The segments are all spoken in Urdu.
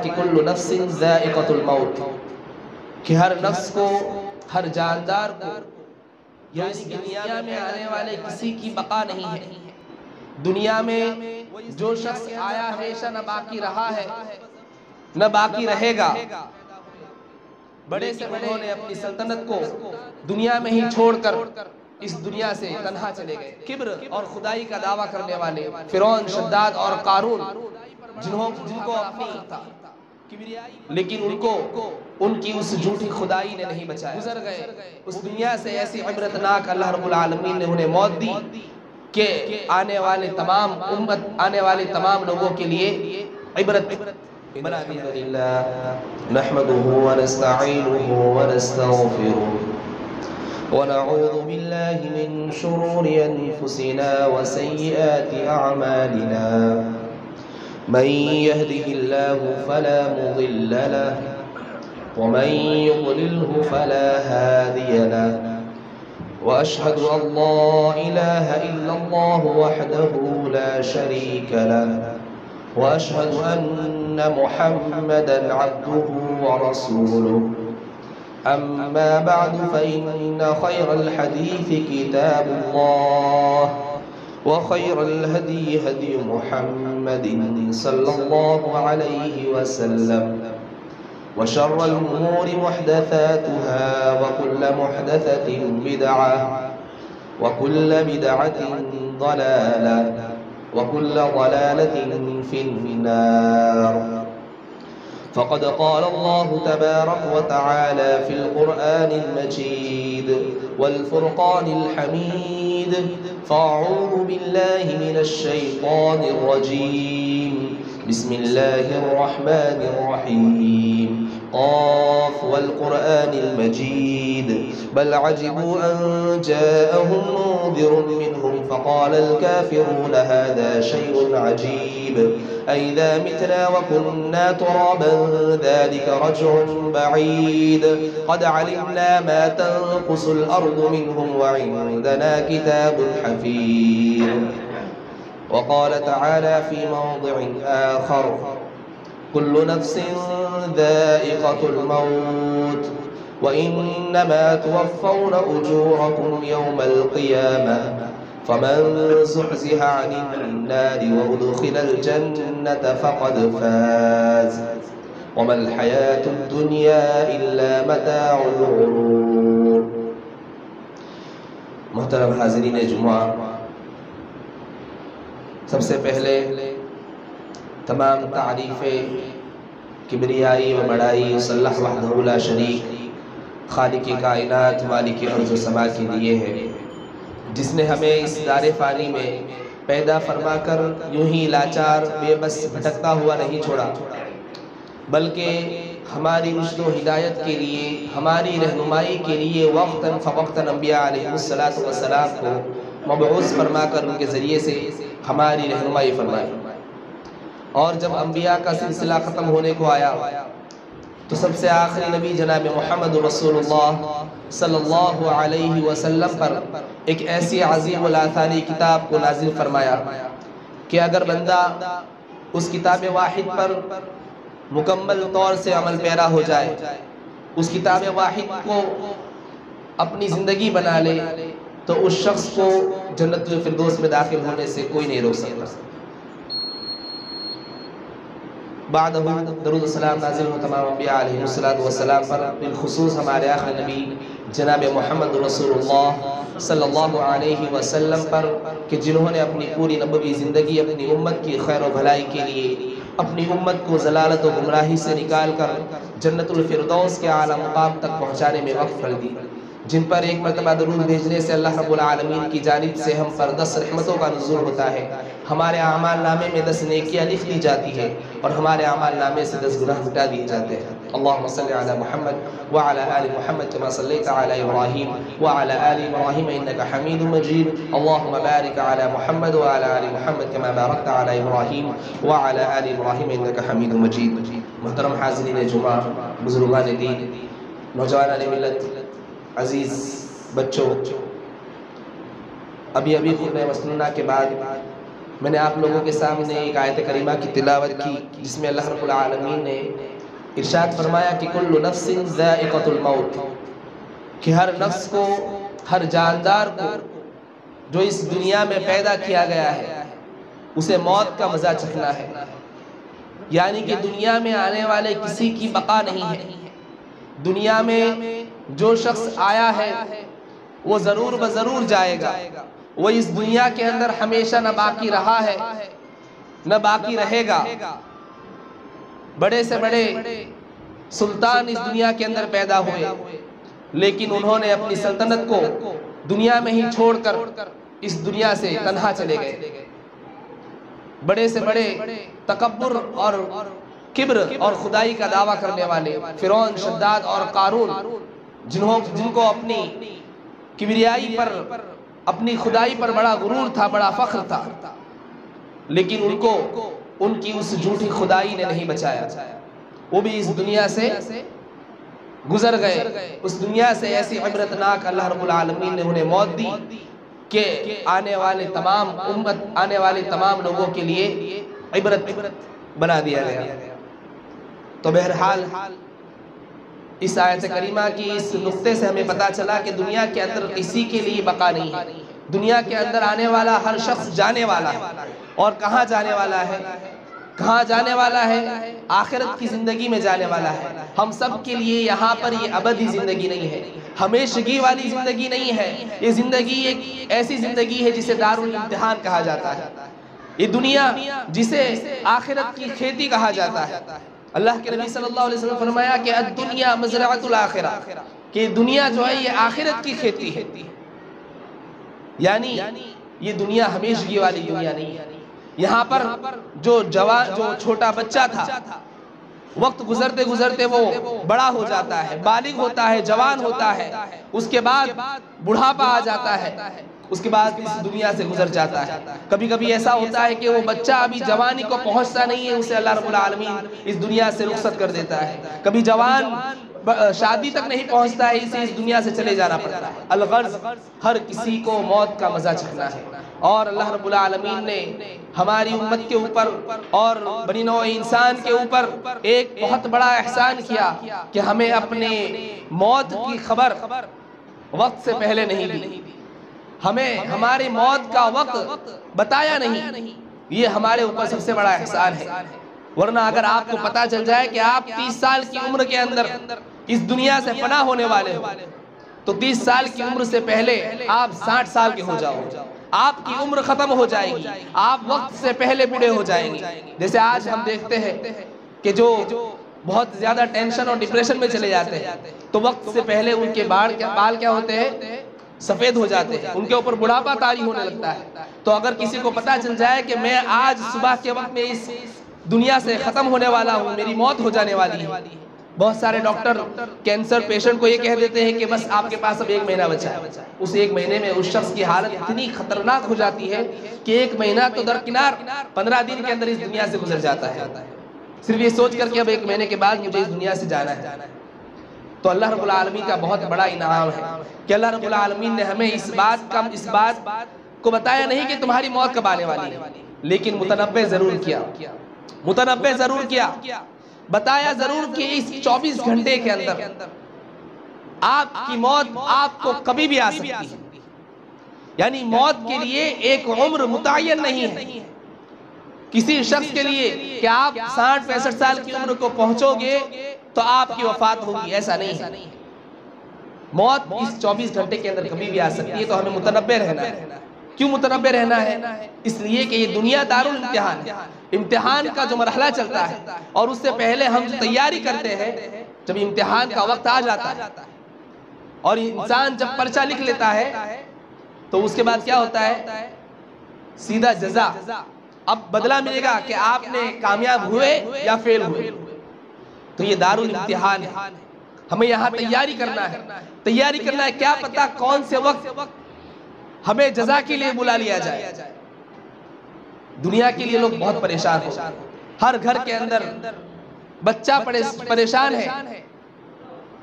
کہ کل نفس ذائقۃ الموت، کہ ہر نفس کو، ہر جاندار کو، یعنی کہ دنیا میں آنے والے کسی کی بقا نہیں ہے۔ دنیا میں جو شخص آیا ہمیشہ نہ باقی رہا ہے نہ باقی رہے گا۔ بڑے سے بڑوں نے اپنی سلطنت کو دنیا میں ہی چھوڑ کر اس دنیا سے تنہا چلے گئے۔ کبر اور خدائی کا دعویٰ کرنے والے فرعون، شداد اور قارون، جن کو اپنی تھا، لیکن ان کی اس جھوٹی خدائی نے نہیں بچایا، گزر گئے اس دنیا سے۔ ایسی عبرتناک اللہ رب العالمین نے انہیں موت دی کہ آنے والے تمام لوگوں کے لیے عبرت بنا دیا۔ نحمده ونستعینه ونستغفره ونعوذ بالله من شرور أنفسنا وسيئات أعمالنا، من يهده الله فلا مضل له ومن يضلله فلا هادي له، وأشهد أن لا إله إلا الله وحده لا شريك له، وأشهد أن محمدًا عبده ورسوله، أما بعد فإن خير الحديث كتاب الله، وخير الهدي هدي محمد صلى الله عليه وسلم، وشر الأمور محدثاتها، وكل محدثة بدعة، وكل بدعة ضلالة، وكل ضلالة في النار۔ فقد قال الله تبارك وتعالى في القرآن المجيد والفرقان الحميد، فأعوذ بالله من الشيطان الرجيم، بسم الله الرحمن الرحيم، قاف والقرآن المجيد، بل عجبوا أن جاءهم منذر منهم فقال الكافرون هذا شيء عجيب، أئذا متنا وكنا ترابا ذلك رجع بعيد، قد علمنا ما تنقص الأرض منهم وعندنا كتاب حفيظ۔ وقال تعالى في موضع آخر، كل نفس ذائقة الموت وإنما توفون أجوركم يوم القيامة، فمن زحزح عن النار وأدخل الجنة فقد فاز، وما الحياة الدنيا إلا متاع الغرور۔ محترم حاضرین جمعہ، سب سے پہلے تمام تعریفیں کبریائی و بڑائی اس اللہ وحدہ لا شریک، خالق کائنات، مالک ارض و سما کے لیے ہے، جس نے ہمیں اس دار فانی میں پیدا فرما کر یوں ہی لاچار بے بس بھٹکتا ہوا نہیں چھوڑا، بلکہ ہماری رشد و ہدایت کے لیے، ہماری رہنمائی کے لیے وقتاً فوقتاً انبیاء علیہ السلام کو مبعوث فرما کر ان کے ذریعے سے ہماری رہنمائی فرمائی۔ اور جب انبیاء کا سلسلہ ختم ہونے کو آیا تو سب سے آخری نبی جناب محمد رسول اللہ صلی اللہ علیہ وسلم پر ایک ایسی عظیم الآثاری کتاب کو نازل فرمایا کہ اگر بندہ اس کتاب واحد پر مکمل طور سے عمل پیرا ہو جائے، اس کتاب واحد کو اپنی زندگی بنا لے، تو اس شخص کو جنت الفردوس میں داخل ہونے سے کوئی نہیں روک سکتا۔ بعد درود السلام نازل ہو تمام انبیاء علیہ السلام پر، بالخصوص ہمارے آخری نبی جناب محمد رسول اللہ صلی اللہ علیہ وسلم پر، کہ جنہوں نے اپنی پوری نبوی زندگی اپنی امت کی خیر و بھلائی کے لیے، اپنی امت کو ضلالت و گمراہی سے نکال کر جنت الفردوس کے اعلیٰ مقام تک پہنچانے میں وقف کر دی، جن پر ایک مرتبہ درود بھیجنے سے اللہ رب العالمین کی جانب سے ہم پر 10 رحمتوں کا نزول ہوتا ہے، ہمارے اعمال نامے میں 10 نیکیاں لکھ دی جاتی ہے، اور ہمارے اعمال نامے سے 10 گناہ مٹا دیے جاتے ہیں۔ اللہم صلی علی محمد وعلی آل محمد کما صلیت علی ابراہیم وعلی آل ابراہیم انکا حمید مجید، اللہم بارک علی محمد وعلی آل محمد کما بارکت علی ابراہیم وعلی آل ابراہیم انکا حمید مجید۔ محترم حاضرین جمعہ، بزرگان دین، نوجوانان ملت، عزیز بچوں، ابھی خطبہ مسنونہ کے بعد میں نے آپ لوگوں کے سامنے ایک آیت کریمہ کی تلاوت کی جس میں اللہ رب العالمین نے ارشاد فرمایا کہ کل نفس ذائقۃ الموت، کہ ہر نفس کو، ہر جاندار کو جو اس دنیا میں پیدا کیا گیا ہے اسے موت کا مزہ چکھنا ہے. یعنی کہ دنیا میں آنے والے کسی کی بقا نہیں ہے. دنیا میں جو شخص آیا ہے وہ ضرور بضرور جائے گا. وہ اس دنیا کے اندر ہمیشہ نہ باقی رہا ہے نہ باقی رہے گا. بڑے سے بڑے سلطان اس دنیا کے اندر پیدا ہوئے، لیکن انہوں نے اپنی سلطنت کو دنیا میں ہی چھوڑ کر اس دنیا سے تنہا چلے گئے. بڑے سے بڑے تکبر اور کبر اور خدائی کا دعویٰ کرنے والے فرعون، شداد اور قارون، جن کو اپنی کبریائی پر، اپنی خدائی پر بڑا غرور تھا، بڑا فخر تھا، لیکن ان کی اس جھوٹی خدائی نے نہیں بچایا. وہ بھی اس دنیا سے گزر گئے. اس دنیا سے ایسی عبرتناک اللہ رب العالمین نے انہیں موت دی کہ آنے والے تمام لوگوں کے لیے عبرت بنا دیا گیا. تو بہرحال اس آیت کریمہ کی اس نقطے سے ہمیں پتہ چلا کہ دنیا کے اندر کسی کے لیے بقا نہیں ہے. دنیا کے اندر آنے والا ہر شخص جانے والا ہے. اور کہاں جانے والا ہے؟ کہاں جانے والا ہے؟ آخرت کی زندگی میں جانے والا ہے. ہم سب کے لیے یہاں پر یہ ابدی زندگی نہیں ہے، ہمیشگی والی زندگی نہیں ہے. یہ زندگی ایک ایسی زندگی ہے جسے دارالامتحان کہا جاتا ہے. یہ دنیا جسے آخرت کی کھیتی کہا جاتا ہے. اللہ کے نبی صلی اللہ علیہ وسلم نے فرمایا کہ الدنیا مزرعۃ الآخرہ، کہ دنیا جو ہے یہ آخرت کی کھیتی ہے. یعنی یہ دنیا ہمیشگی والی دنیا نہیں ہے. یہاں پر جو چھوٹا بچہ تھا، وقت گزرتے گزرتے وہ بڑا ہو جاتا ہے، بالغ ہوتا ہے، جوان ہوتا ہے. اس کے بعد بڑھاپا آ جاتا ہے، اس کے بعد اس دنیا سے گزر جاتا ہے. کبھی کبھی ایسا ہوتا ہے کہ وہ بچہ ابھی جوانی کو پہنچتا نہیں ہے، اسے اللہ رب العالمین اس دنیا سے رخصت کر دیتا ہے. کبھی جوان شادی تک نہیں پہنچتا ہے، اسے اس دنیا سے چلے جانا پڑتا ہے. الغرض ہر کسی کو موت کا مزہ چکھنا ہے. اور اللہ رب العالمین نے ہماری امت کے اوپر اور بنی نوع انسان کے اوپر ایک بہت بڑا احسان کیا کہ ہمیں اپنے موت کی خبر وقت سے پہلے نہیں دی. ہمیں ہماری موت کا وقت بتایا نہیں. یہ ہمارے اوپر سب سے بڑا احسان ہے. ورنہ اگر آپ کو پتا چل جائے کہ آپ 30 سال کی عمر کے اندر اس دنیا سے فنا ہونے والے ہو تو 30 سال کی عمر سے پہلے آپ 60 سال کے ہو جاؤ. آپ کی عمر ختم ہو جائے گی، آپ وقت سے پہلے بوڑھے ہو جائیں گے. جیسے آج ہم دیکھتے ہیں کہ جو بہت زیادہ ٹینشن اور ڈپریشن میں چلے جاتے ہیں تو وقت سے پہلے ان کے بال کیا ہوتے ہیں؟ سفید ہو جاتے ہیں، ان کے اوپر بڑھاپا طاری ہونے لگتا ہے. تو اگر کسی کو پتا چل جائے کہ میں آج صبح کے وقت میں اس دنیا سے ختم ہونے والا ہوں، میری موت ہو جانے والی ہے. بہت سارے ڈاکٹر کینسر پیشنٹ کو یہ کہہ دیتے ہیں کہ بس آپ کے پاس اب 1 مہینہ بچا ہے. اس 1 مہینے میں اس شخص کی حالت اتنی خطرناک ہو جاتی ہے کہ 1 مہینہ تو درکنار 15 دن کے اندر اس دنیا سے گزر جاتا ہے، صرف یہ سوچ کر کہ اب 1 مہینے کے بعد مجھے اس دنیا سے جانا ہے. تو اللہ رب العالمین کا بہت بڑا انعام ہے کہ اللہ رب العالمین نے ہمیں اس بات کو بتایا نہیں کہ تمہاری موت کب آنے والی ہے، لیکن متنبع ضرور کیا، بتایا ضرور کہ اس 24 گھنٹے کے اندر آپ کی موت آپ کو کبھی بھی آ سکتی ہے. یعنی موت کے لیے ایک عمر متعین نہیں ہے کسی شخص کے لیے کہ آپ 60-65 سال کی عمر کو پہنچو گے تو آپ کی وفات ہوگی، ایسا نہیں ہے. موت اس 24 گھنٹے کے اندر کبھی بھی آ سکتی ہے. تو ہمیں متنبع رہنا ہے. کیوں متنبع رہنا ہے؟ اس لیے کہ یہ دنیا دارالامتحان ہے. امتحان کا جو مرحلہ چلتا ہے اور اس سے پہلے ہم تیاری کرتے ہیں. جب امتحان کا وقت آ جاتا ہے اور انسان جب پرچہ لکھ لیتا ہے تو اس کے بعد کیا ہوتا ہے؟ سیدھا جزا. اب بدلہ ملے گا کہ آپ نے کامیاب ہوئے یا فیل ہوئے. تو یہ دارالامتحان ہے. ہمیں یہاں تیاری کرنا ہے. کیا پتا کون سے وقت ہمیں جزا کے لیے بلا لیا جائے. دنیا کے لیے لوگ بہت پریشان ہیں. ہر گھر کے اندر بچہ پریشان ہے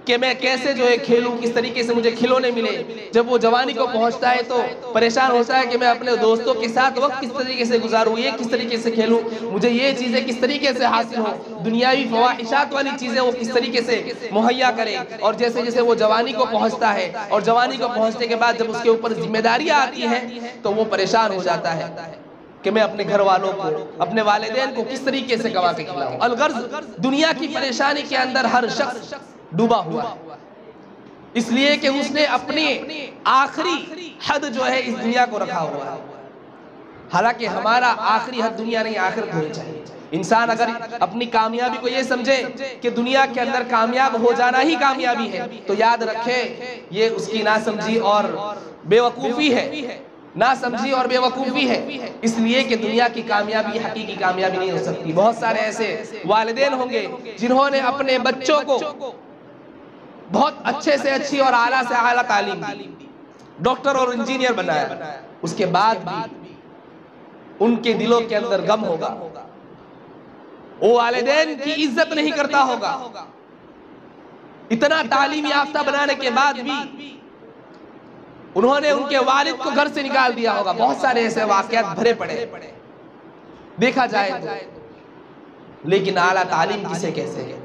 کہ میں کیسے جو ہے کھیلوں، کس طریقے سے مجھے کھلونے ملے۔ جب وہ جوانی کو پہنچتا ہے تو پریشان ہوتا ہے کہ میں اپنے دوستوں کے ساتھ وقت کس طریقے سے گزاروں، یہ کس طریقے سے کھیلوں، مجھے یہ چیزیں کس طریقے سے حاصل ہوں، دنیاوی فواحشات والی چیزیں وہ کس طریقے سے مہیا کرے۔ اور جیسے جیسے وہ جوانی کو پہنچتا ہے اور جوانی کو پہنچنے کے بعد جب اس کے اوپر ذمہ داریاں آتی ہیں تو وہ پریشان ہو جاتا ہے کہ میں اپنے گھر والوں کو، اپنے والدین کو کس طریقے سے کما کے کھلاؤں۔ الغرض دنیا کی پریشانی کے اندر ہر شخص ڈوبا ہوا ہے، اس لیے کہ اس نے اپنی آخری حد جو ہے اس دنیا کو رکھا ہوا ہے۔ حالانکہ ہمارا آخری حد دنیا نہیں، آخرت ہونی چاہیے۔ انسان اگر اپنی کامیابی کو یہ سمجھے کہ دنیا کے اندر کامیاب ہو جانا ہی کامیابی ہے تو یاد رکھے یہ اس کی ناسمجھی اور بے وقوفی ہے، ناسمجھی اور بے وقوفی ہے، اس لیے کہ دنیا کی کامیابی حقیقی کامیابی نہیں ہو سکتی۔ بہت سارے ایسے والدین ہوں گے جنہوں نے اپنے بچوں کو بہت اچھے سے اچھی اور اعلیٰ سے اعلیٰ تعلیم دی، ڈاکٹر اور انجینئر بنایا، اس کے بعد بھی ان کے دلوں کے اندر غم ہوگا، وہ والدین کی عزت نہیں کرتا ہوگا۔ اتنا تعلیم یافتہ بنانے کے بعد بھی انہوں نے ان کے والد کو گھر سے نکال دیا ہوگا۔ بہت سارے ایسے واقعات بھرے پڑے دیکھا جائے تو، لیکن اعلیٰ تعلیم کسے کہتے ہیں؟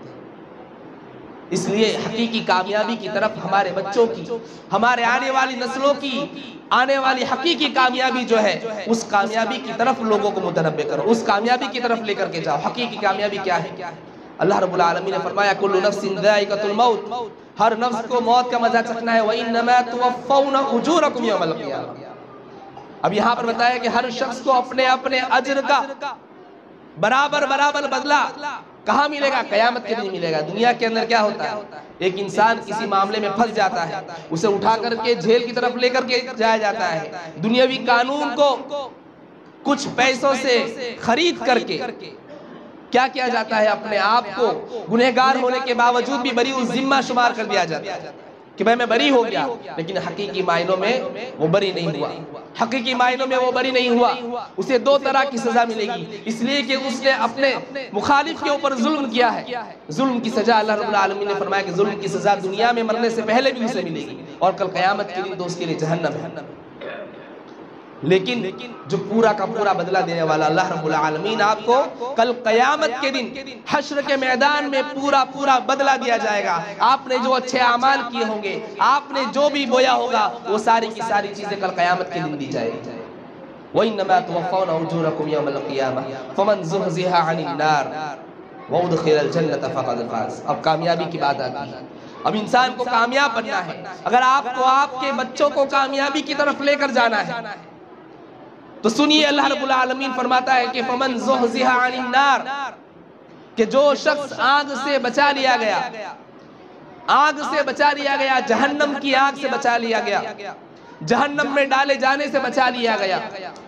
اس لیے حقیقی کامیابی کی طرف ہمارے بچوں کی، ہمارے آنے والی نسلوں کی آنے والی حقیقی کامیابی جو ہے اس کامیابی کی طرف لوگوں کو متنبع کرو، اس کامیابی کی طرف لے کر کے جاؤ۔ حقیقی کامیابی کیا ہے؟ اللہ رب العالمین نے فرمایا کل نفس ذائقۃ الموت، ہر نفس کو موت کا مزہ چکھنا ہے، وَإِنَّمَا تُوَفَّوْنَ أُجُورَكُمْ يَوْمَ الْقِيَامَةِ۔ اب یہاں پر بتایا کہ ہر شخص کو اپنے اپنے اجر کا برابر بدلہ کہاں ملے گا؟ قیامت کے دن ملے گا۔ دنیا کے اندر کیا ہوتا ہے؟ ایک انسان کسی معاملے میں پھنس جاتا ہے، اسے اٹھا کر کے جیل کی طرف لے کر کے جایا جاتا ہے، دنیاوی قانون کو کچھ پیسوں سے خرید کر کے کیا کیا جاتا ہے؟ اپنے آپ کو گنہگار ہونے کے باوجود بھی بری الذمہ شمار کر دیا جاتا ہے کہ میں بری ہو گیا، لیکن حقیقی معنوں میں وہ بری نہیں ہوا، حقیقی معنوں میں وہ بری نہیں ہوا۔ اسے دو طرح کی سزا ملے گی، اس لیے کہ اس نے اپنے مخالف کے اوپر ظلم کیا ہے۔ ظلم کی سزا اللہ رب العالمین نے فرمایا کہ ظلم کی سزا دنیا میں مرنے سے پہلے بھی اسے ملے گی اور کل قیامت کے دن تو اس کے لیے جہنم ہے۔ لیکن جو پورا کا پورا بدلہ دینے والا اللہ رب العالمین آپ کو کل قیامت کے دن حشر کے میدان میں پورا بدلہ دیا جائے گا۔ آپ نے جو اچھے اعمال کیے ہوں گے، آپ نے جو بھی بویا ہوگا، وہ ساری کی ساری چیزیں کل قیامت کے دن دی جائے گی۔ وَإِنَّمَا تُوَفَّوْنَ أُجُورَكُمْ يَوْمَ الْقِيَامَةِ فَمَنْ زُحْزِحَ عَنِ النَّارِ وَأُدْخِلَ الْجَنَّةَ فَقَدْ فَازَ۔ اب کامیابی کی بات آتی ہے، اب انسان کو کامیاب بننا ہے۔ اگر آپ کو آپ کے بچوں کو کامیابی کی طرف لے کر جانا ہے تو سنیے اللہ رب العالمین فرماتا ہے کہ فَمَنْ زُحْزِحَ عَنِ النَّارِ، کہ جو شخص آگ سے بچا لیا گیا، آگ سے بچا لیا گیا، جہنم کی آگ سے بچا لیا گیا، جہنم میں ڈالے جانے سے بچا لیا گیا،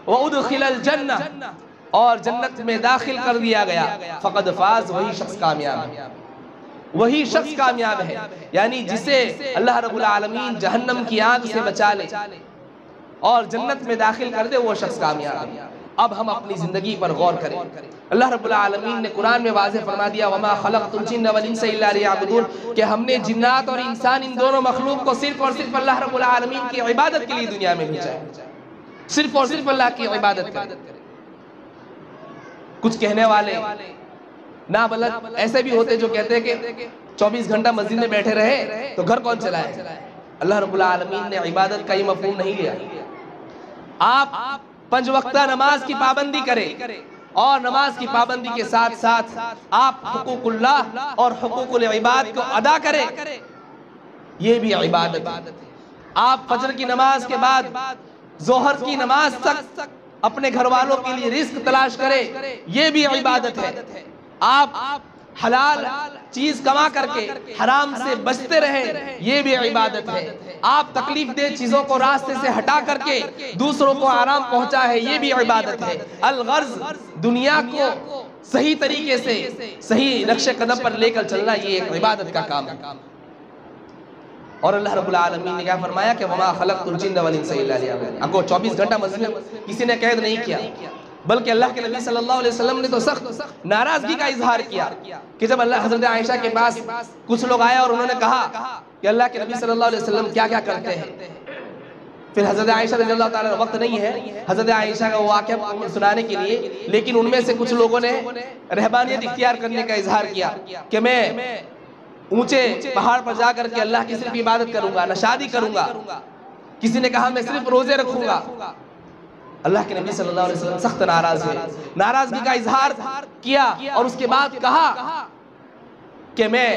وَأُدْخِلَ الْجَنَّةِ، اور جنت میں داخل کر دیا گیا، فَقَدْ فَازَ، وہی شخص کامیاب ہے، وہی شخص کامیاب ہے۔ یعنی جسے اللہ رب العالمین جہنم کی آگ سے بچا لے اور جنت میں داخل کر دے، وہ شخص کامیاب ہے۔ اب ہم اپنی زندگی پر غور کریں۔ اللہ رب العالمین نے قرآن میں واضح فرما دیا وَمَا خَلَقْتُ الْجِنَّ وَالْإِنسَ إِلَّا لِيَعْبُدُونَ، کہ ہم نے جنات اور انسان ان دونوں مخلوق کو صرف اور صرف اللہ رب العالمین کی عبادت کے لیے دنیا میں بھیجا ہے، صرف اور صرف اللہ کی عبادت کریں۔ کچھ کہنے والے نابلد ایسے بھی ہوتے جو کہتے ہیں کہ 24 گھنٹہ مسجد میں بیٹھے رہے تو گھر کون چلائے؟ اللہ رب العالمین نے عبادت کا یہ مفہوم نہیں لیا۔ آپ 5 وقتہ نماز کی پابندی کریں اور نماز کی پابندی کے ساتھ ساتھ آپ حقوق اللہ اور حقوق العباد کو ادا کریں، یہ بھی عبادت ہے۔ آپ فجر کی نماز کے بعد ظہر کی نماز تک اپنے گھر والوں کے لیے رزق تلاش کریں، یہ بھی عبادت ہے۔ آپ حلال چیز کما کر کے حرام سے بچتے رہیں، یہ بھی عبادت ہے۔ آپ تکلیف دہ چیزوں کو راستے سے ہٹا کر کے دوسروں کو آرام پہنچا ہے، یہ بھی عبادت ہے۔ الغرض دنیا کو صحیح طریقے سے صحیح نقش قدم پر لے کر چلنا، یہ ایک عبادت کا کام ہے۔ اور اللہ رب العالمین نے کیا فرمایا کہ وَمَا خَلَقْتُ الْجِنَّ وَالْإِنسَ إِلَّا لِيَعْبُدُونَ۔ آپ کو 24 گھنٹہ مسجد میں کسی نے قید نہیں کیا، بلکہ اللہ کے نبی صلی اللہ علیہ وسلم نے تو سخت ناراضگی کا اظہار کیا کہ جب حضرت عائشہ کے پاس کچھ لوگ آئے اور انہوں نے کہا کہ اللہ کے نبی صلی اللہ علیہ وسلم کیا کیا کرتے ہیں. پھر حضرت عائشہ رضی اللہ تعالیٰ وقت نہیں ہے حضرت عائشہ کا واقعہ سنانے کے لیے، لیکن ان میں سے کچھ لوگوں نے رہبانیت اختیار کرنے کا اظہار کیا کہ میں اونچے پہاڑ پر جا کر کے اللہ کی صرف عبادت کروں گا، نہ شادی کروں گا. کسی نے کہا میں صرف روزے رکھوں گا. اللہ کے نبی صلی اللہ علیہ وسلم سخت ناراض ہوئے، ناراضگی کا اظہار کیا اور اس کے بعد کہا کہ میں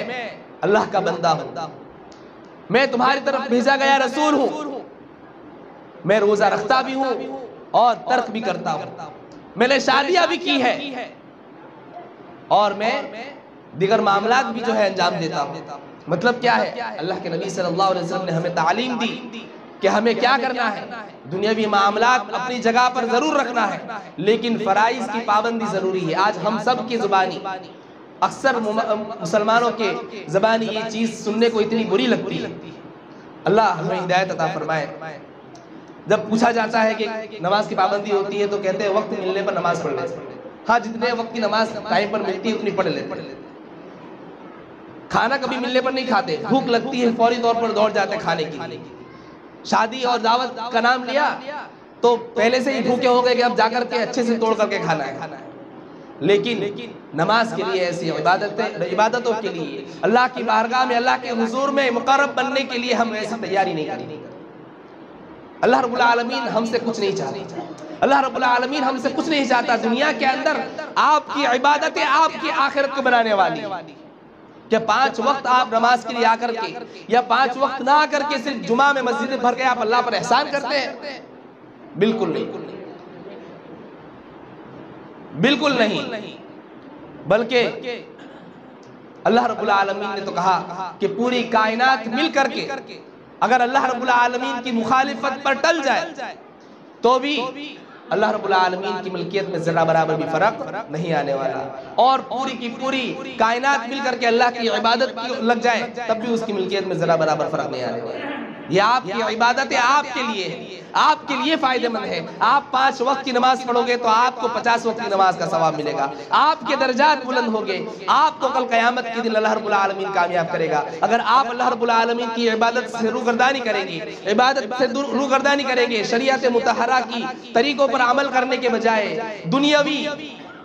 اللہ کا بندہ ہوں، میں تمہاری طرف بھیجا گیا رسول ہوں، میں روزہ رکھتا بھی ہوں اور ترک بھی کرتا ہوں، میں نے شادیاں بھی کی ہے اور میں دیگر معاملات بھی جو ہے انجام دیتا ہوں. مطلب کیا ہے؟ اللہ کے نبی صلی اللہ علیہ وسلم نے ہمیں تعلیم دی کہ ہمیں کیا کرنا ہے. دنیاوی معاملات اپنی جگہ پر ضرور رکھنا ہے، لیکن فرائض کی پابندی ضروری ہے. آج ہم سب کی زبانی، اکثر مسلمانوں کے زبانی یہ چیز سننے کو اتنی بری لگتی ہے. اللہ ہمیں ہدایت عطا فرمائے. جب پوچھا جاتا ہے کہ نماز کی پابندی ہوتی ہے تو کہتے ہیں وقت ملنے پر نماز پڑھ لیں. ہاں، جتنے وقت کی نماز ٹائم پر ملتی ہے اتنی پڑھ لیتے. کھانا کبھی ملنے پر نہیں کھاتے، بھوک لگتی ہے فوری طور پر دوڑ جاتے کھانے کی. شادی اور دعوت کا نام لیا تو پہلے سے ہی بھوکے ہو گئے کہ اب جا کر کے اچھے سے توڑ کر کے کھانا ہے. لیکن نماز کے لیے ایسی عبادتوں کے لیے اللہ کی بارگاہ میں، اللہ کے حضور میں مقرب بننے کے لیے ہم ایسی تیاری نہیں کریں. اللہ رب العالمین ہم سے کچھ نہیں چاہتا. اللہ رب العالمین ہم سے کچھ نہیں چاہتا. دنیا کے اندر آپ کی عبادتیں آپ کی آخرت کو بنانے والی کہ 5 وقت آپ نماز کے لیے آ کر کے یا 5 وقت نہ آ کر کے صرف جمعہ میں مسجد میں بھر کے آپ اللہ پر احسان کرتے ہیں. بالکل نہیں، بالکل نہیں. بلکہ اللہ رب العالمین نے تو کہا کہ پوری کائنات مل کر کے اگر اللہ رب العالمین کی مخالفت پر ٹل جائے تو بھی اللہ رب العالمین کی ملکیت میں ذرہ برابر بھی فرق نہیں آنے والا. اور پوری کی پوری کائنات مل کر کے اللہ کی عبادت لگ جائے تب بھی اس کی ملکیت میں ذرہ برابر فرق نہیں آنے والا. یہ آپ کی عبادتیں آپ کے لیے، آپ کے لیے فائدہ مند ہے. آپ 5 وقت کی نماز پڑھو گے تو آپ کو 50 وقت کی نماز کا ثواب ملے گا. آپ کے درجات بلند ہوگے. آپ کو کل قیامت کے دن اللہ رب العالمین کامیاب کرے گا. اگر آپ اللہ رب العالمین کی عبادت سے روگردانی کریں گے، عبادت سے روگردانی کریں گے، شریعت مطہرہ کی طریقوں پر عمل کرنے کے بجائے دنیاوی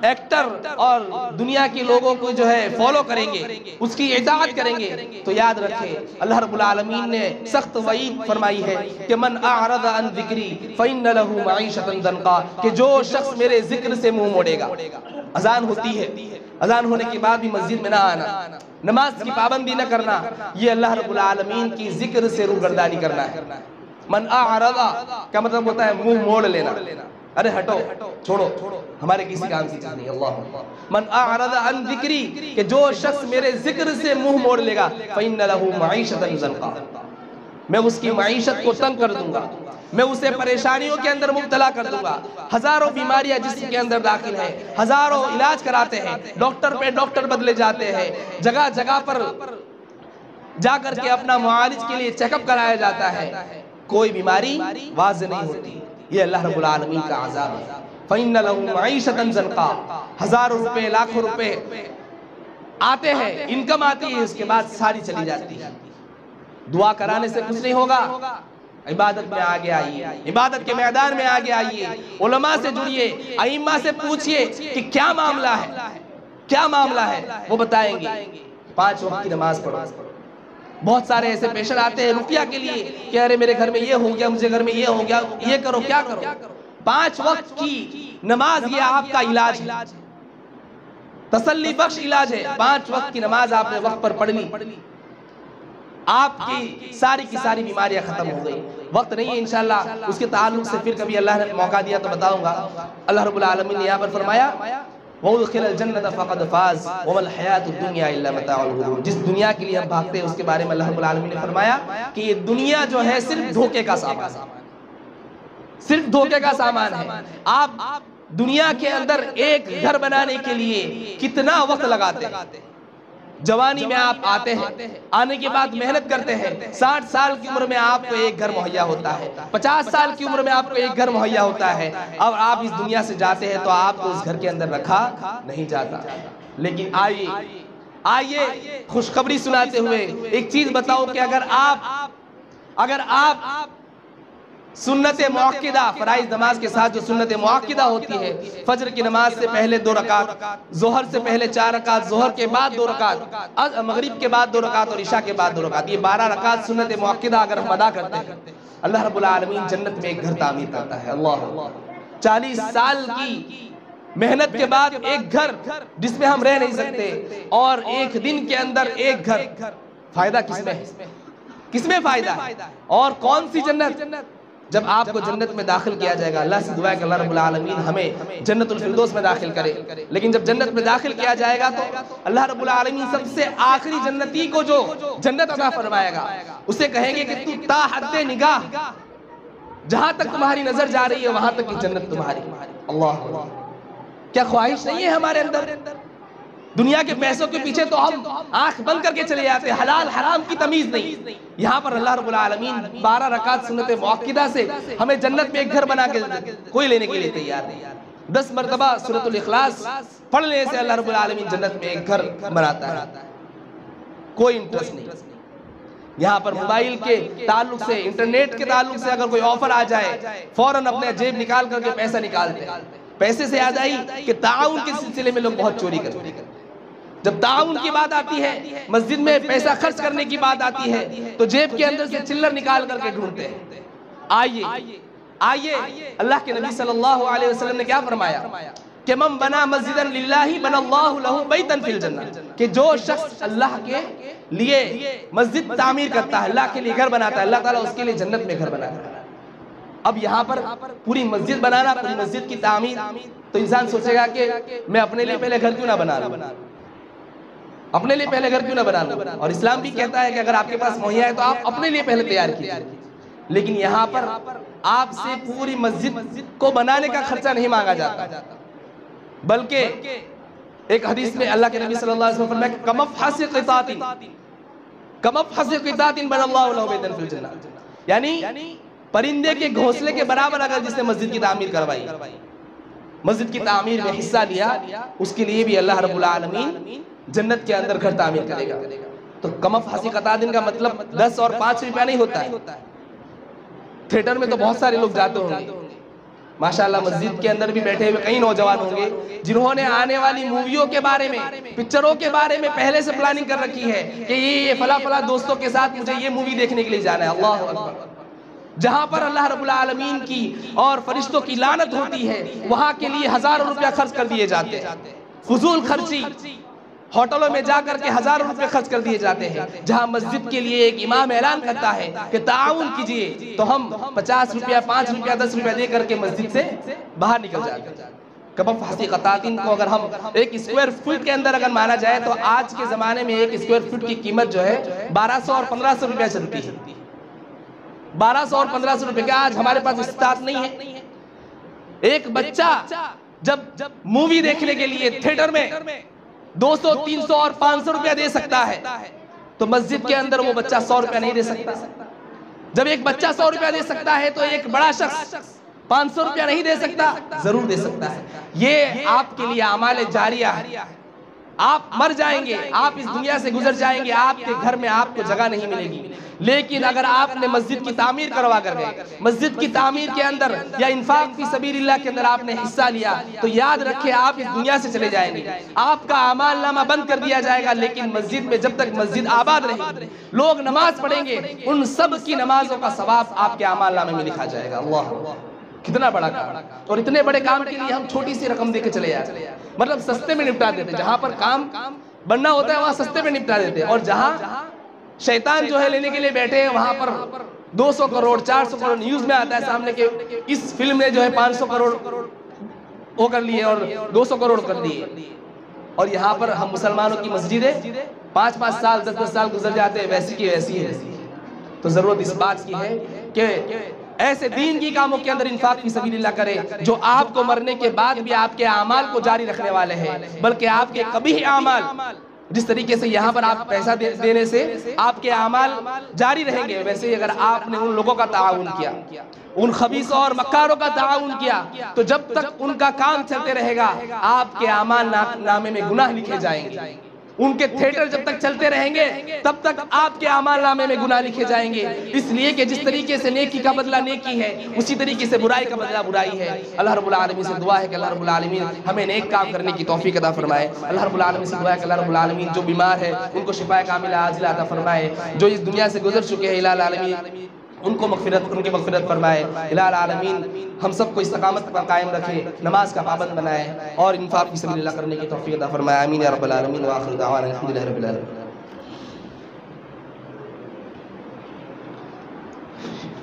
ایکٹر اور دنیا کے لوگوں کو جو ہے فالو کریں گے، اس کی اطاعت کریں گے، تو یاد رکھیں اللہ رب العالمین نے سخت وعید فرمائی ہے کہ من اعرض عن ذکری فإن له معیشۃ ضنکا، کہ جو شخص میرے ذکر سے منہ موڑے گا. اذان ہوتی ہے، اذان ہونے کے بعد بھی مسجد میں نہ آنا، نماز کی پابندی نہ کرنا، یہ اللہ رب العالمین کی ذکر سے روگردانی کرنا ہے. من اعرض کا مطلب ہوتا ہے منہ موڑ لینا. ارے ہٹو، چھوڑو، ہمارے کسی کام کی چیز نہیں. اللہ من اعرض عن ذکری، کہ جو شخص میرے ذکر سے منہ موڑ لے گا فإن له معیشۃ ضنکا، میں اس کی معیشت کو تنگ کر دوں گا، میں اسے پریشانیوں کے اندر مبتلا کر دوں گا. ہزاروں بیماریاں جسم کے اندر داخل ہیں، ہزاروں علاج کراتے ہیں، ڈاکٹر پہ ڈاکٹر بدلے جاتے ہیں، جگہ جگہ پر جا کر کے اپنا معالج کے لیے چیک اپ کرایا جاتا ہے، کوئی بیماری واضح نہیں ہوتی. یہ اللہ رب العالمین کا عذاب ہے. فإن له معیشۃ ضنکا، ہزاروں روپے، لاکھوں روپے آتے ہیں، انکم آتی ہے، اس کے بعد ساری چلی جاتی ہے. دعا کرانے سے کچھ نہیں ہوگا. عبادت میں آگے آئیے، عبادت کے میدان میں آگے آئیے، علماء سے جڑیے، ائمہ سے پوچھئے کہ کیا معاملہ ہے، کیا معاملہ ہے، وہ بتائیں گے. 5 وقت کی نماز پڑھو. بہت سارے ایسے پیشنٹ آتے ہیں رقیہ کے لیے کہ ارے میرے گھر میں یہ ہو گیا، مجھے گھر میں یہ ہو گیا، یہ کرو، کیا کرو. 5 وقت کی نماز یہ آپ کا علاج ہے، تسلی بخش علاج ہے. 5 وقت کی نماز آپ نے وقت پر پڑھ لی، آپ کی ساری بیماریاں ختم ہو گئی. وقت نہیں ہے انشاءاللہ اس کے تعلق سے پھر کبھی اللہ نے موقع دیا تو بتاؤں گا. اللہ رب العالمین نے یہاں پر فرمایا وَأُدْخِلَ الْجَنَّةَ فَقَدْ فَازَ وَمَا الْحَيَاةُ الدُّنْيَا إِلَّا مَتَاعُ الْغُرُورِ. جس دنیا کے لیے ہم بھاگتے ہیں اس کے بارے میں اللہ رب العالمین نے فرمایا کہ یہ دنیا جو ہے صرف دھوکے کا سامان ہے، صرف دھوکے کا سامان ہے. آپ دنیا کے اندر ایک گھر بنانے کے لیے کتنا وقت لگاتے ہیں، جوانی میں آپ آتے ہیں، آنے کے بعد محنت کرتے ہیں، 60 سال کی عمر میں آپ کو ایک گھر مہیا ہوتا ہے، 50 سال کی عمر میں آپ کو ایک گھر مہیا ہوتا ہے، اب آپ اس دنیا سے جاتے ہیں تو آپ کو اس گھر کے اندر رکھا نہیں جاتا۔ لیکن آئیے خوشخبری سناتے ہوئے ایک چیز بتاؤ کہ اگر آپ سنت موقدہ، فرائض نماز کے ساتھ جو سنت موقدہ ہوتی ہے، فجر کی نماز سے پہلے 2 رکعت، ظہر سے پہلے 4 رکعت، ظہر کے بعد 2 رکعت، مغرب کے بعد 2 رکعت اور عشاء کے بعد 2 رکعت، یہ 12 رکعت سنت موقدہ اگر ہم ادا کرتے ہیں، اللہ رب العالمین جنت میں ایک گھر تعمیر کرتا ہے۔ اللہ 40 سال کی محنت کے بعد ایک گھر جس میں ہم رہ نہیں سکتے، اور ایک دن کے اندر ایک گھر، فائدہ کس میں ہے؟ کس میں فائدہ ہے؟ اور کون سی جنت؟ جب آپ کو جنت میں داخل کیا جائے گا، اللہ سے دعا ہے کہ اللہ رب العالمین ہمیں جنت الفردوس میں داخل کرے، لیکن جب جنت میں داخل کیا جائے گا تو اللہ رب العالمین سب سے آخری جنتی کو جو جنت عطا فرمائے گا، اسے کہیں گے کہ تو تا حد نگاہ، جہاں تک تمہاری نظر جا رہی ہے وہاں تک کی جنت تمہاری۔ اللہ، کیا خواہش نہیں ہے ہمارے اندر؟ دنیا کے پیسوں کے پیچھے تو ہم آنکھ بند کر کے چلے جاتے ہیں، حلال حرام کی تمیز نہیں۔ یہاں پر اللہ رب العالمین 12 رکعت سنت موقدہ سے ہمیں جنت میں ایک گھر بنا کے کوئی لینے کے لیے تیار نہیں۔ 10 مرتبہ سورۃ الاخلاص پڑھ لینے سے اللہ رب العالمین جنت میں ایک گھر بناتا ہے، کوئی انٹرسٹ نہیں۔ یہاں پر موبائل کے تعلق سے، انٹرنیٹ کے تعلق سے اگر کوئی آفر آ جائے، فوراً اپنے جیب نکال کر کے پیسہ نکالتے ہیں۔ پیسے سے یاد آئی کہ تعاون کے سلسلے میں لوگ بہت چوری کرتے ہیں۔ جب تعاون کی بات آتی ہے، مسجد میں پیسہ خرچ کرنے کی بات آتی ہے، تو جیب کے اندر سے چلر نکال کر کے ڈھونڈتے ہیں۔ آئیے اللہ کے نبی صلی اللہ علیہ وسلم نے کیا فرمایا کہ من بنا مسجدا للہ بنا اللہ لہ بیتا فی الجنہ، کہ جو شخص اللہ کے لیے مسجد تعمیر کرتا ہے، اللہ کے لیے گھر بناتا ہے، اللہ تعالیٰ اس کے لیے جنت میں گھر بناتا ہے۔ اب یہاں پر پوری مسجد بنانا، پوری مسجد کی تعمیر، تو انسان سوچے گا کہ میں اپنے لیے پہلے گھر کیوں نہ بنا لوں، اپنے لیے پہلے گھر کیوں نہ بنا لوں؟ اور اسلام بھی کہتا ہے کہ اگر آپ کے پاس مہیا ہے تو آپ اپنے لیے پہلے تیار کیجئے۔ لیکن یہاں پر آپ سے پوری مسجد کو بنانے کا خرچہ نہیں مانگا جاتا، بلکہ ایک حدیث میں اللہ کے نبی صلی اللہ علیہ وسلم فرمایا کہ کمفحص قطاط بنا اللہ لہ بیتا فی الجنہ، یعنی پرندے کے گھونسلے کے برابر اگر جس نے مسجد کی تعمیر کروائی، مسجد کی تعمیر میں حصہ لیا، اس کے لیے بھی اللہ رب العالمین جنت کے اندر گھر تعمیر کرے گا۔ تو کمفحص قطاط کا مطلب 10 اور 5 روپیہ نہیں ہوتا ہے۔ تھیٹر میں تو بہت سارے لوگ جاتے ہوں گے، ماشاءاللہ مسجد کے اندر بھی بیٹھے ہوئے کئی نوجوان ہوں گے جنہوں نے آنے والی موویوں کے بارے میں، پکچروں کے بارے میں پہلے سے پلاننگ کر رکھی ہے کہ یہ فلاں دوستوں کے ساتھ مجھے یہ مووی دیکھنے کے لیے جانا ہے۔ اللہ اکبر! جہاں پر اللہ رب العالمین کی اور فرشتوں کی لعنت ہوتی ہے، وہاں کے لیے ہزاروں روپیہ خرچ کر دیے جاتے ہیں، فضول خرچی، ہوٹلوں میں جا کر کے ہزاروں روپے خرچ کر دیے جاتے ہیں۔ جہاں مسجد کے لیے ایک امام اعلان کرتا ہے کہ تعاون کیجئے، تو ہم 50 روپیہ، 5 روپیہ، 10 روپیہ دے کر کے مسجد سے باہر نکل جاتے ہیں۔ کمفحص قطاط کو اگر ہم ایک اسکوائر فٹ کے اندر اگر مانا جائے تو آج کے زمانے میں ایک اسکوائر فٹ کی قیمت جو ہے 1200 اور 1500 روپیہ چلتی ہے۔ 1200 اور 1500 روپے کا آج ہمارے پاس استطاعت نہیں ہے۔ ایک بچہ جب مووی دیکھنے کے لیے تھیٹر میں 200، 300 اور 500 روپیہ دے سکتا ہے، تو مسجد کے اندر وہ بچہ 100 روپیہ نہیں دے سکتا۔ جب ایک بچہ 100 روپیہ دے سکتا ہے تو ایک بڑا شخص 500 روپیہ نہیں دے سکتا؟ ضرور دے سکتا ہے۔ یہ آپ کے لیے اعمال جاریہ ہے۔ آپ مر جائیں گے، آپ اس دنیا سے گزر جائیں گے، آپ کے گھر میں آپ کو جگہ نہیں ملے گی، لیکن اگر آپ نے مسجد کی تعمیر کروا کر گئے، مسجد کی تعمیر کے اندر یا انفاق فی سبیل اللہ کے اندر آپ نے حصہ لیا، تو یاد رکھیں آپ اس دنیا سے چلے جائیں گے، آپ کا اعمال نامہ بند کر دیا جائے گا، لیکن مسجد میں جب تک مسجد آباد رہے گی، لوگ نماز پڑھیں گے، ان سب کی نمازوں کا ثواب آپ کے اعمال نامے میں لکھا جائے گا۔ اللہ، کتنا بڑا کام! اور اتنے بڑے کام کے لیے ہم چھوٹی سی رقم دے کے چلے جاتے ہیں، مطلب سستے میں نپٹا دیتے ہیں۔ جہاں پر کام بننا ہوتا ہے وہاں سستے میں نپٹا دیتے ہیں، اور جہاں شیطان جو ہے لینے کے لیے بیٹھے ہیں وہاں پر 200 کروڑ 400 کروڑ نیوز میں آتا ہے سامنے کہ اس فلم نے جو ہے 500 کروڑ وہ کر لیے اور 200 کروڑ کر دیے، اور یہاں پر ہم مسلمانوں کی مسجدیں 5-5 سال 10-10 سال گزر جاتے ہیں، ویسی کی ویسی ہے۔ تو ضرورت اس بات کی ہے کہ ایسے دین کی کاموں کے اندر انفاق فی سبیل اللہ کرے جو آپ کو مرنے کے بعد بھی آپ کے اعمال کو جاری رکھنے والے ہیں، بلکہ آپ کے قبیح اعمال جس طریقے سے یہاں پر آپ پیسہ دینے سے آپ کے اعمال جاری رہیں گے، ویسے ہی اگر آپ نے ان لوگوں کا تعاون کیا، ان خبیثوں اور مکاروں کا تعاون کیا، تو جب تک ان کا کام چلتے رہے گا آپ کے اعمال نامے میں گناہ لکھے جائیں گے۔ ان کے تھیٹر جب تک چلتے رہیں گے تب تک آپ کے اعمال نامے میں گناہ لکھے جائیں گے، اس لیے کہ جس طریقے سے نیکی کا بدلہ نیکی ہے اسی طریقے سے برائی کا بدلہ برائی ہے۔ اللہ رب العالمین سے دعا ہے کہ اللہ رب العالمین ہمیں نیک کام کرنے کی توفیق عطا فرمائے۔ اللہ رب العالمین سے دعا ہے کہ اللہ رب العالمین جو بیمار ہے ان کو شفاء کاملہ عاجلہ عطا فرمائے، جو اس دنیا سے گزر چکے ہیں الہ العالمین ان کی مغفرت فرمائے۔ الہ العالمین ہم سب کو استقامت پر قائم رکھے، نماز کا پابند بنائے اور انفاق فی سبیل اللہ کرنے کی توفیق عطا فرمائے۔ آمین یا رب العالمین، وآخر دعوانا الحمدللہ رب العالمین۔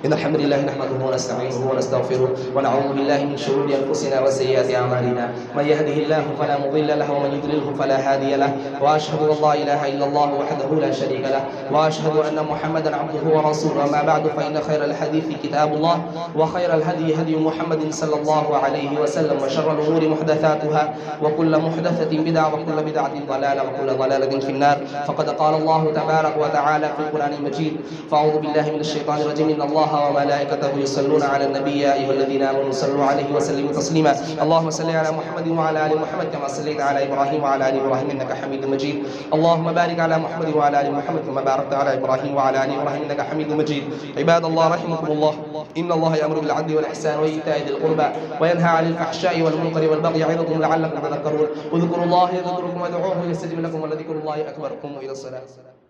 إن الحمد لله نحمده ونستعينه ونستغفره ونعوذ بالله من شرور أنفسنا وسيئات أعمالنا، من يهده الله فلا مضل له ومن يضلله فلا هادي له، وأشهد أن لا إله إلا الله وحده لا شريك له، وأشهد أن محمدا عبده ورسوله، أما بعد فإن خير الحديث كتاب الله، وخير الهدي هدي محمد صلى الله عليه وسلم، وشر الأمور محدثاتها، وكل محدثة بدعة، وكل بدعة ضلالة، وكل ضلالة في النار. فقد قال الله تبارك وتعالى في القرآن المجيد: فأعوذ بالله من الشيطان الرجيم، إن الله وملائكته يصلون على النبي يا أيها الذين آمنوا صلوا عليه وسلموا تسليما. اللهم صل على محمد وعلى آل محمد كما صليت على إبراهيم وعلى آل إبراهيم إنك حميد مجيد. اللهم بارك على محمد وعلى آل محمد كما باركت على إبراهيم وعلى آل إبراهيم إنك حميد مجيد. عباد الله رحمكم الله، إن الله يأمر بالعدل والإحسان وإيتاء ذي القربى وينهى عن الفحشاء والمنكر والبغي يعظكم لعلكم تذكرون. اذكروا الله يذكركم وادعوه يستجب لكم ولذكر الله أكبر. قوموا إلى الصلاة.